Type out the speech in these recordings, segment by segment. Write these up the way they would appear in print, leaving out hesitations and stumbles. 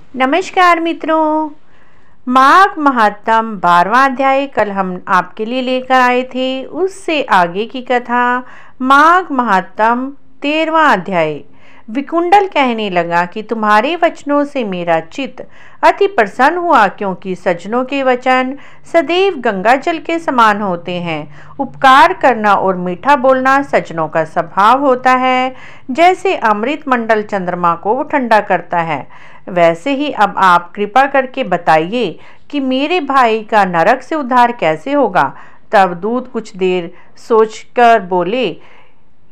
नमस्कार मित्रों। माघ महात्म 12वां अध्याय कल हम आपके लिए लेकर आए थे। उससे आगे की कथा माघ महात्म 13वां अध्याय। विकुंडल कहने लगा कि तुम्हारे वचनों से मेरा चित्त अति प्रसन्न हुआ, क्योंकि सज्जनों के वचन सदैव गंगा जल के समान होते हैं। उपकार करना और मीठा बोलना सज्जनों का स्वभाव होता है। जैसे अमृत मंडल चंद्रमा को ठंडा करता है, वैसे ही अब आप कृपा करके बताइए कि मेरे भाई का नरक से उद्धार कैसे होगा। तब दूत कुछ देर सोचकर बोले,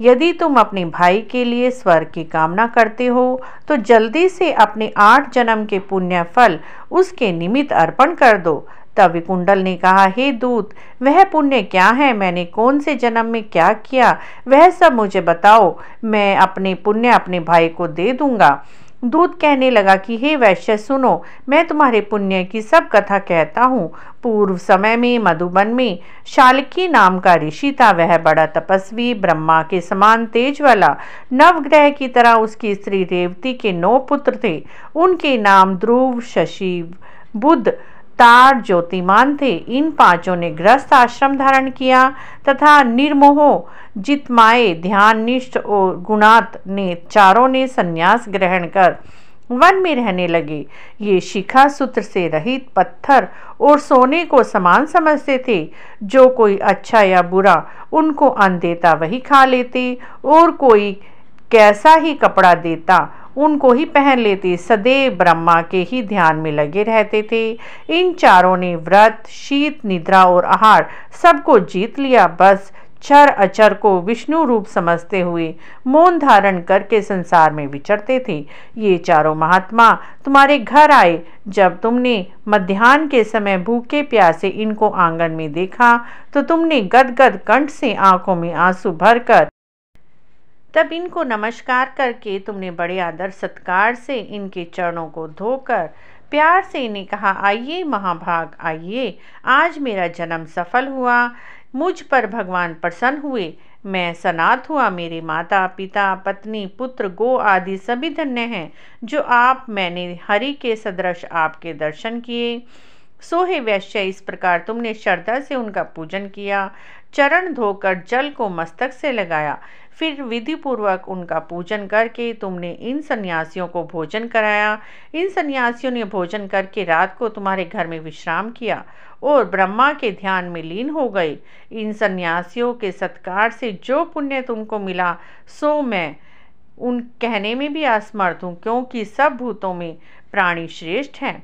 यदि तुम अपने भाई के लिए स्वर्ग की कामना करते हो तो जल्दी से अपने 8 जन्म के पुण्य फल उसके निमित्त अर्पण कर दो। तब विकुंडल ने कहा, हे दूत, वह पुण्य क्या है? मैंने कौन से जन्म में क्या किया, वह सब मुझे बताओ। मैं अपने पुण्य अपने भाई को दे दूंगा। दूत कहने लगा कि हे वैश्य, सुनो, मैं तुम्हारे पुण्य की सब कथा कहता हूँ। पूर्व समय में मधुबन में शाल्की नाम का ऋषि था। वह बड़ा तपस्वी, ब्रह्मा के समान तेज वाला, नवग्रह की तरह उसकी स्त्री रेवती के 9 पुत्र थे। उनके नाम ध्रुव, शशि, बुध, तार, ज्योतिमान थे। इन 5 ने गृहस्थ आश्रम धारण किया तथा निर्मोह, जितमाए, ध्याननिष्ठ और गुणात ने चारों ने संन्यास ग्रहण कर वन में रहने लगे। ये शिखा सूत्र से रहित पत्थर और सोने को समान समझते थे। जो कोई अच्छा या बुरा उनको अन्न देता वही खा लेते, और कोई कैसा ही कपड़ा देता उनको ही पहन लेते। सदैव ब्रह्मा के ही ध्यान में लगे रहते थे। इन चारों ने व्रत, शीत, निद्रा और आहार सबको जीत लिया। बस चर अचर को विष्णु रूप समझते हुए मौन धारण करके संसार में विचरते थे। ये चारों महात्मा तुम्हारे घर आए। जब तुमने मध्याह्न के समय भूखे प्यासे इनको आंगन में देखा तो तुमने गदगद कंठ से आंखों में आंसू भरकर तब इनको नमस्कार करके तुमने बड़े आदर सत्कार से इनके चरणों को धोकर प्यार से इन्हें कहा, आइए महाभाग, आइए, आज मेरा जन्म सफल हुआ। मुझ पर भगवान प्रसन्न हुए। मैं सनाथ हुआ। मेरे माता पिता, पत्नी, पुत्र, गो आदि सभी धन्य हैं जो आप मैंने हरि के सदृश आपके दर्शन किए। सो हे वैश्य, इस प्रकार तुमने श्रद्धा से उनका पूजन किया। चरण धोकर जल को मस्तक से लगाया। फिर विधि पूर्वक उनका पूजन करके तुमने इन सन्यासियों को भोजन कराया। इन सन्यासियों ने भोजन करके रात को तुम्हारे घर में विश्राम किया और ब्रह्मा के ध्यान में लीन हो गए। इन सन्यासियों के सत्कार से जो पुण्य तुमको मिला सो मैं उन कहने में भी असमर्थ हूँ, क्योंकि सब भूतों में प्राणी श्रेष्ठ हैं।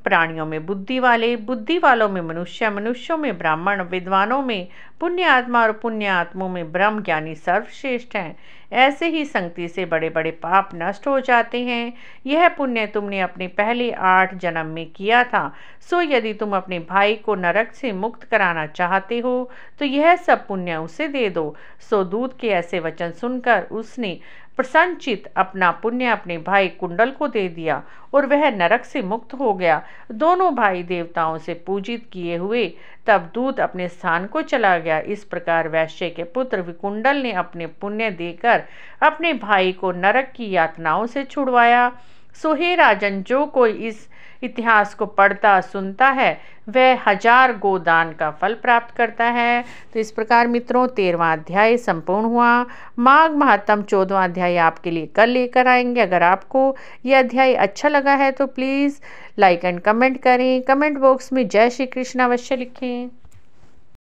प्राणियों में बुद्धि वाले, बुद्धि वालों में मनुष्य, मनुष्यों में ब्राह्मण, विद्वानों में पुण्य आत्मा और पुण्य आत्मों में ब्रह्म ज्ञानी सर्वश्रेष्ठ हैं। ऐसे ही संगति से बड़े बड़े पाप नष्ट हो जाते हैं। यह पुण्य तुमने अपने पहले 8 जन्म में किया था। सो यदि तुम अपने भाई को नरक से मुक्त कराना चाहते हो तो यह सब पुण्य उसे दे दो। सो दूत के ऐसे वचन सुनकर उसने प्रसन्नचित अपना पुण्य अपने भाई कुंडल को दे दिया और वह नरक से मुक्त हो गया। दोनों भाई देवताओं से पूजित किए हुए तब दूत अपने स्थान को चला गया। इस प्रकार वैश्य के पुत्र विकुंडल ने अपने पुण्य देकर अपने भाई को नरक की यातनाओं से छुड़वाया। सो हे राजन, जो कोई इस इतिहास को पढ़ता सुनता है वह 1000 गोदान का फल प्राप्त करता है। तो इस प्रकार मित्रों 13वां अध्याय संपूर्ण हुआ। माघ महात्म 14वां अध्याय आपके लिए कल लेकर आएंगे। अगर आपको यह अध्याय अच्छा लगा है तो प्लीज़ लाइक एंड कमेंट करें। कमेंट बॉक्स में जय श्री कृष्ण अवश्य लिखें।